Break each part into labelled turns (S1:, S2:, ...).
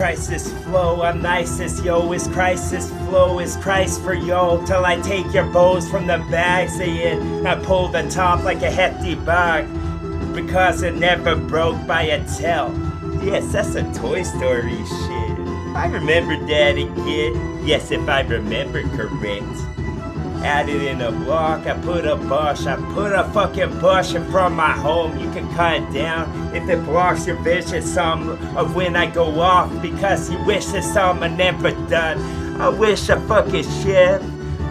S1: Crisis flow, I'm nicest, yo, is crisis flow, is Christ for yo, till I take your bows from the bag, saying I pull the top like a hefty bag, because it never broke by a tail. Yes, that's a Toy Story shit. I remember that again, yes, if I remember correct. Added in a block, I put a fucking bush in front of my home. You can cut it down if it blocks your vision some of when I go off, because you wish that some are never done. I wish a fucking chef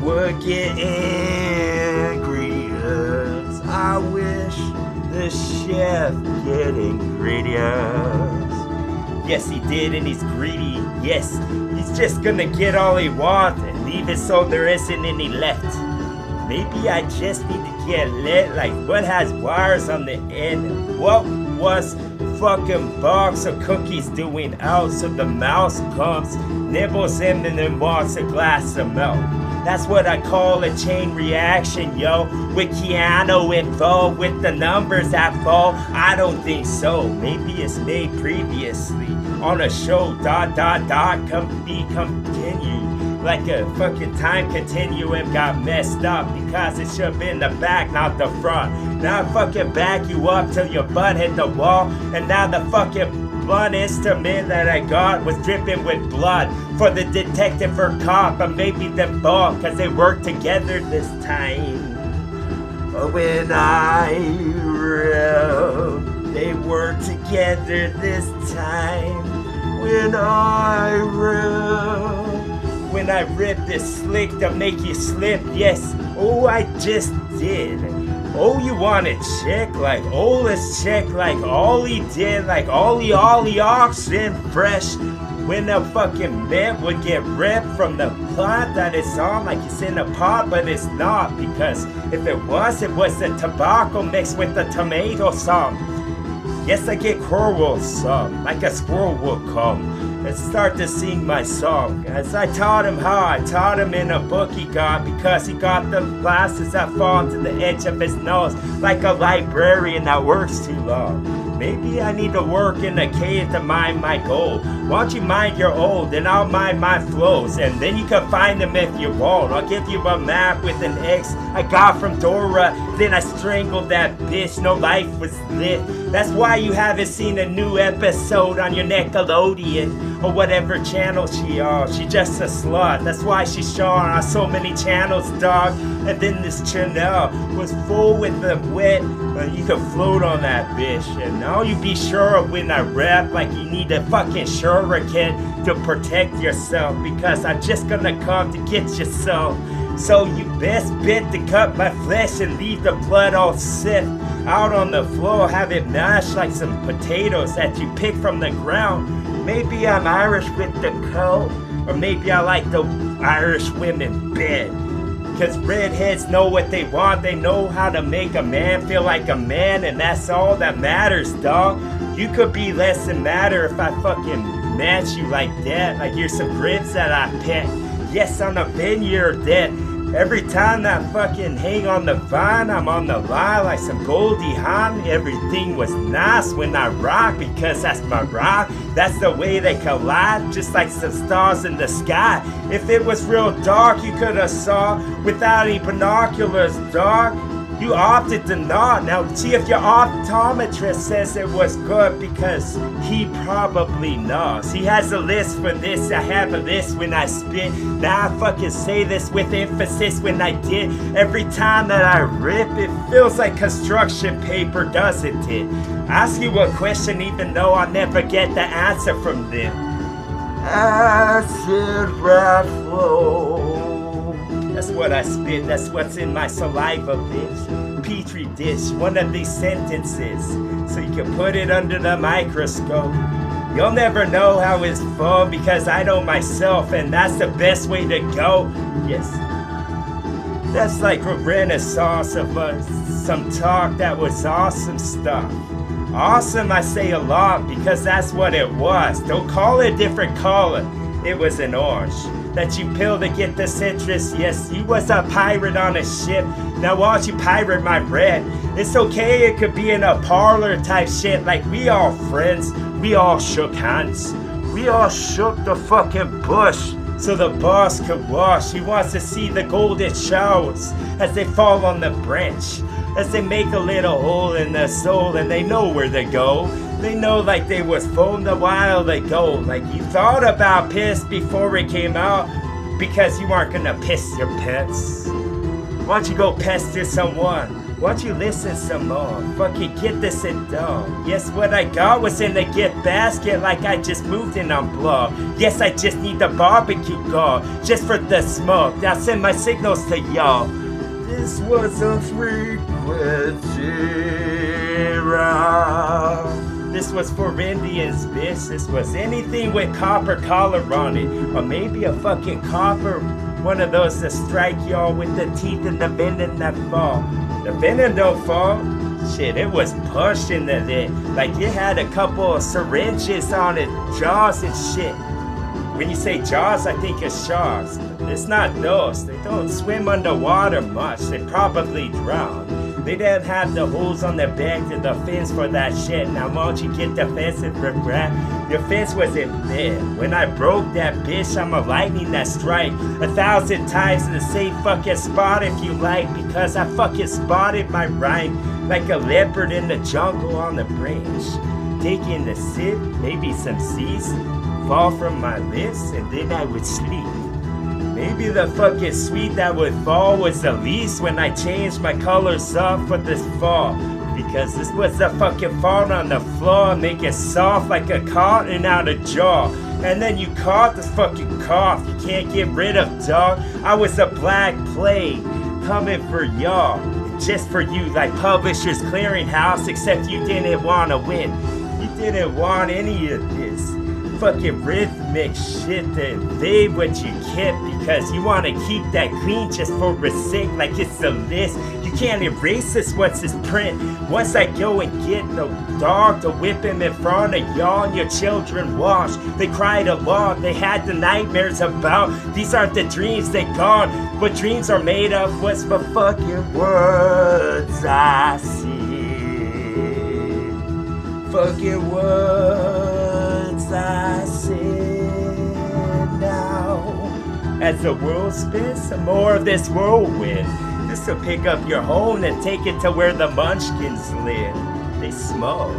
S1: would get ingredients. I wish the chef get ingredients. Yes, he did, and he's greedy. Yes, he's just gonna get all he wants and leave it so there isn't any left. Maybe I just need to get lit, like what has wires on the end? What was fucking box of cookies doing out? So the mouse comes, nibbles in, and then wants a glass of milk. That's what I call a chain reaction, yo. With Keanu involved, with the numbers that fall, I don't think so. Maybe it's made previously on a show, ... continue. Like a fucking time continuum got messed up, because it should've been the back, not the front. Now I fucking back you up till your butt hit the wall, and now the fucking blunt instrument that I got was dripping with blood for the detective or cop, or maybe them both, cause they worked together this time. When I rap, they work together this time. When I rip this slick to make you slip, yes, oh I just did. Oh, you want a chick? Like, oh, let's check like all he did, like all he oxen fresh. When a fucking mint would get ripped from the plant that it's on, like it's in a pot, but it's not, because if it was the tobacco mixed with the tomato sauce. Yes, I get quarrels some, like a squirrel will come and start to sing my song. As I taught him how, I taught him in a book he got, because he got the glasses that fall to the edge of his nose, like a librarian that works too long. Maybe I need to work in a cave to mind my goal. Why don't you mind your own, then I'll mind my flows, and then you can find them if you won't. I'll give you a map with an X I got from Dora, then I strangled that bitch, no life was lit. That's why you haven't seen a new episode on your Nickelodeon, or whatever channel she on. She just a slut, that's why she's showing on so many channels, dog. And then this channel was full with the wet, you can float on that bitch. And now you be sure of when I rap, like you need a fucking shuriken to protect yourself, because I'm just gonna come to get yourself. So you best bet to cut my flesh and leave the blood all sift out on the floor, have it mashed like some potatoes that you pick from the ground. Maybe I'm Irish with the coat, or maybe I like the Irish women bed. Cause redheads know what they want, they know how to make a man feel like a man, and that's all that matters, dog. You could be less than matter if I fucking match you like that, like you're some grapes that I pick. Yes, on a vineyard that every time that I fucking hang on the vine, I'm on the line like some Goldie Hawn. Everything was nice when I rock, because that's my rock. That's the way they collide, just like some stars in the sky. If it was real dark, you could have saw without any binoculars, dog. You opted to not. Now, see if your optometrist says it was good, because he probably knows. He has a list for this. I have a list when I spit. Now I fucking say this with emphasis when I did. Every time that I rip, it feels like construction paper, doesn't it? Ask you a question even though I'll never get the answer from them. Acid rap flow. That's what I spit, that's what's in my saliva, bitch. Petri dish, one of these sentences, so you can put it under the microscope. You'll never know how it's fun, because I know myself, and that's the best way to go. Yes, that's like a renaissance of some talk that was awesome stuff. Awesome, I say a lot, because that's what it was. Don't call it a different color. It was an orange that you peel to get the citrus. Yes, you was a pirate on a ship. Now why don't you pirate my bread? It's okay, it could be in a parlor type shit, like we all friends, we all shook hands. We all shook the fucking bush so the boss could wash. He wants to see the golden showers as they fall on the branch, as they make a little hole in their soul, and they know where they go. They know like they was formed a while ago. Like you thought about piss before it came out, because you aren't gonna piss your pets. Why don't you go pester someone? Why don't you listen some more? Fucking get this and done. Yes, what I got was in the gift basket, like I just moved in on blog. Yes, I just need the barbecue guard, just for the smoke. Now send my signals to y'all. This was a frequency round. This was for Indians, bitch. This was anything with copper collar on it. Or maybe a fucking copper, one of those that strike y'all with the teeth and the venom that fall. The venom don't fall. Shit, it was pushed into it. Like it had a couple of syringes on it, jaws and shit. When you say jaws, I think of sharks. It's not those. They don't swim underwater much. They probably drown. They didn't have the holes on their back to the fins for that shit. Now won't you get defensive, regret? Your fence wasn't there. When I broke that bitch, I'm a lightning that strike 1,000 times in the same fucking spot if you like, because I fucking spotted my rhyme like a leopard in the jungle on the branch. Taking a sip, maybe some seeds fall from my lips, and then I would sleep. Maybe the fucking sweet that would fall was the least when I changed my colors up for this fall. Because this was the fucking fall on the floor, make it soft like a cotton out of jaw. And then you caught this fucking cough you can't get rid of, dog. I was a black plague coming for y'all, just for you, like Publishers Clearinghouse, except you didn't want to win. You didn't want any of this fucking rhythmic shit to invade what you kept, because you want to keep that clean just for a sake, like it's a list. You can't erase this once it's print. Once I go and get the dog to whip him in front of y'all and your children wash. They cried a lot, they had the nightmares about. These aren't the dreams, they gone. What dreams are made of was the fucking words I see. Fucking words I said now. As the world spins, some more of this whirlwind. This will pick up your home and take it to where the munchkins live. They small.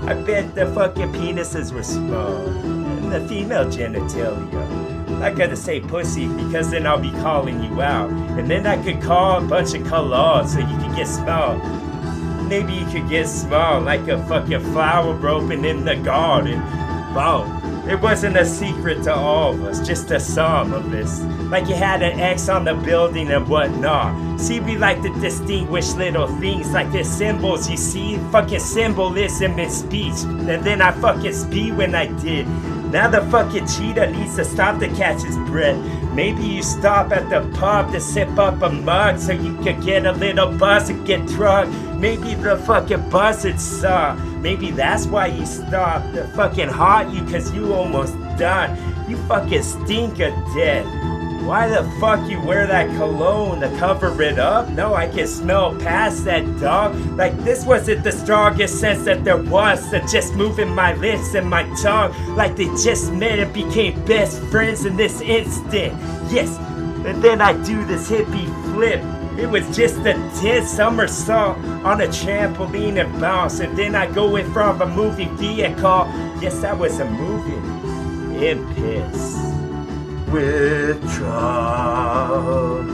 S1: I bet the fucking penises were small. And the female genitalia. I gotta say pussy because then I'll be calling you out. And then I could call a bunch of colors so you could get small. Maybe you could get small like a fucking flower open in the garden. Wow. It wasn't a secret to all of us, just a sum of this. Like you had an X on the building and whatnot. See, we like to distinguish little things like the symbols, you see? Fucking symbolism in speech. And then I fucking speed when I did. Now the fucking cheetah needs to stop to catch his breath. Maybe you stop at the pub to sip up a mug so you could get a little buzz and get drunk. Maybe the fucking buzzard saw. Maybe that's why you stopped. The fucking haunt you cause you almost done. You fucking stink of death. Why the fuck you wear that cologne to cover it up? No, I can smell past that, dog. Like this wasn't the strongest sense that there was to just moving my lips and my tongue. Like they just met and became best friends in this instant. Yes, and then I do this hippie flip. It was just a 10 somersault on a trampoline and bounce. And then I go in front of a moving vehicle. Yes, that was a movie. In piss. With dog.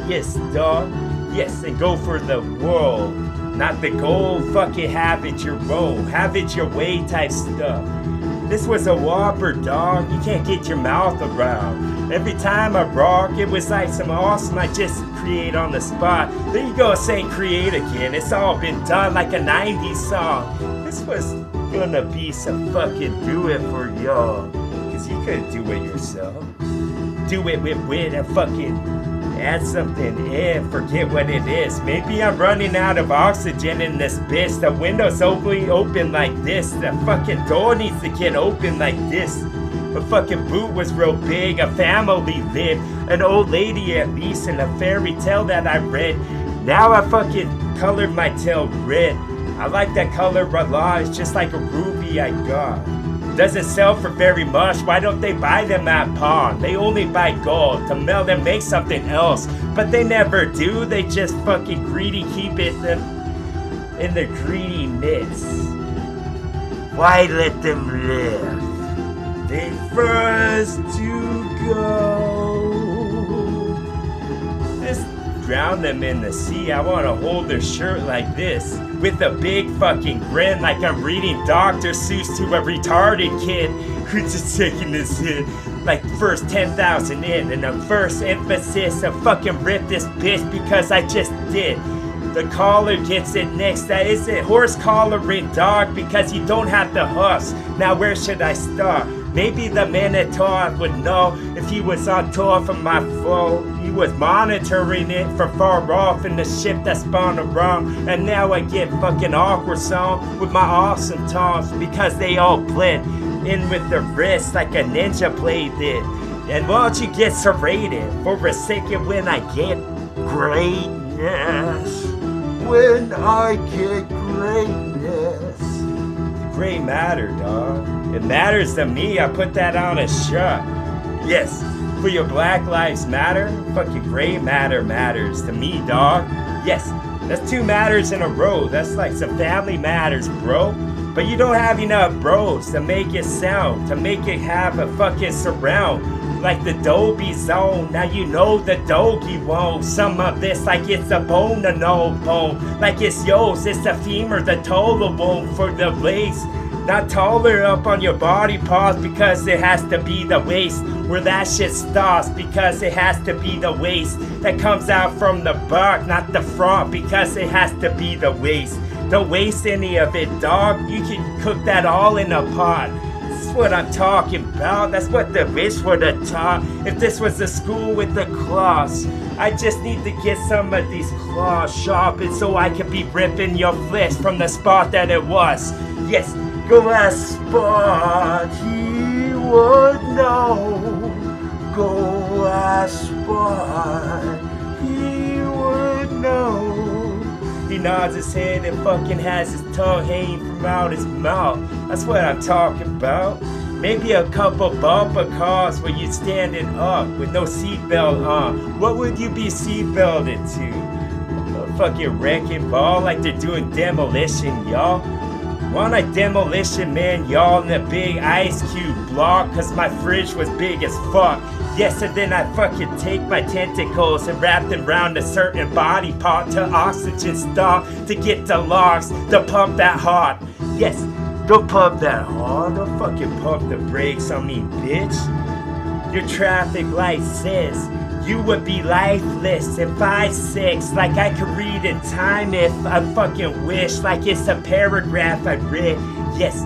S1: Yes, dog. Yes, and go for the world. Not the goal, fucking have it your own. Have it your way type stuff. This was a whopper, dog. You can't get your mouth around. Every time I rock, it was like some awesome I just create on the spot. There you go, saying create again. It's all been done like a 90s song. This was gonna be some fucking do it for y'all. Cause you couldn't do it yourself. Do it with wit and fucking add something in, forget what it is. Maybe I'm running out of oxygen in this bitch. The window's only open like this. The fucking door needs to get open like this. The fucking boot was real big, a family lived. An old lady at least in a fairy tale that I read. Now I fucking colored my tail red. I like that color a lot, it's just like a ruby I got. doesn't sell for very much. Why don't they buy them at pawn? They only buy gold to melt and make something else. But they never do. They just fucking greedy, keep it in their greedy mitts. Why let them live? They first to go. Just drown them in the sea. I want to hold their shirt like this, with a big fucking grin, like I'm reading Dr. Seuss to a retarded kid who's just taking this in. Like first 10,000 in, and the first emphasis of fucking rip this bitch because I just did. The collar gets it next. That is it. Horse collaring dog because you don't have to huss. Now where should I start? Maybe the Minotaur would know if he was on tour from my foe. He was monitoring it from far off in the ship that spawned around. And now I get fucking awkward song with my awesome tones because they all blend in with the wrist like a ninja blade did. And won't you get serrated for a second when I get greatness? When I get greatness. Gray matter, dog. It matters to me. I put that on a shirt. Yes, for your Black Lives Matter, fucking gray matter matters to me, dog. Yes, that's 2 matters in a row. That's like some family matters, bro. But you don't have enough bros to make it sound, to make it have a fucking surround. Like the Dolby Zone, now you know the doggy won't. Some of this like it's a bone to no bone. Like it's yours, it's a femur, the total bone for the lace. Not taller up on your body parts because it has to be the waist where that shit starts, because it has to be the waist that comes out from the back, not the front, because it has to be the waist. Don't waste any of it, dog. You can cook that all in a pot. This is what I'm talking about. That's what the rich would have taught if this was a school with the claws. I just need to get some of these claws sharpened so I can be ripping your flesh from the spot that it was. Yes, go ask Spot, he would know. Go ask Spot, he would know. He nods his head and fucking has his tongue hanging from out his mouth. That's what I'm talking about. Maybe a couple bumper cars where you standing up with no seatbelt on. What would you be seatbelted to? A fucking wrecking ball like they're doing demolition, y'all? Want a demolition man, y'all, in a big ice cube block, cause my fridge was big as fuck. Yes, and then I fucking take my tentacles and wrap them around a certain body part till oxygen start to get the logs to pump that hard. Yes, don't pump that hard, don't fucking pump the brakes on me, bitch. Your traffic light says you would be lifeless in 5-6, like I could read in time if I fucking wish, like it's a paragraph I read. Yes,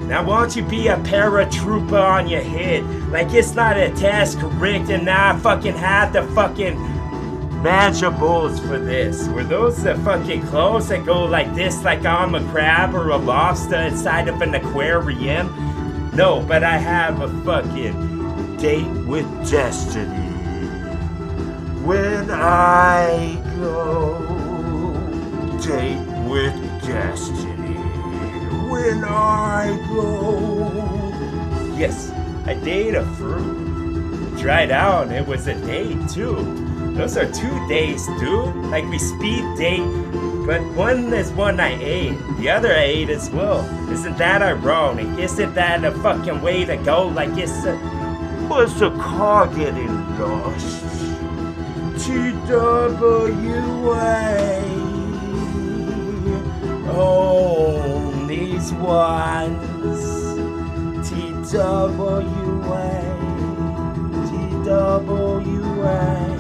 S1: now won't you be a paratrooper on your head, like it's not a task correct, and now I fucking have the fucking mandibles for this. Were those the fucking clothes that go like this, like I'm a crab or a lobster inside of an aquarium? No, but I have a fucking date with destiny. When I go, date with destiny. When I go. Yes, I date a fruit. Dried out, it was a date too. Those are 2 days, dude. Like we speed date, but one is one I ate. The other I ate as well. Isn't that ironic? Isn't that a fucking way to go? Like it's a... Was the car getting lost? TWA. Oh, these ones. TWA. TWA.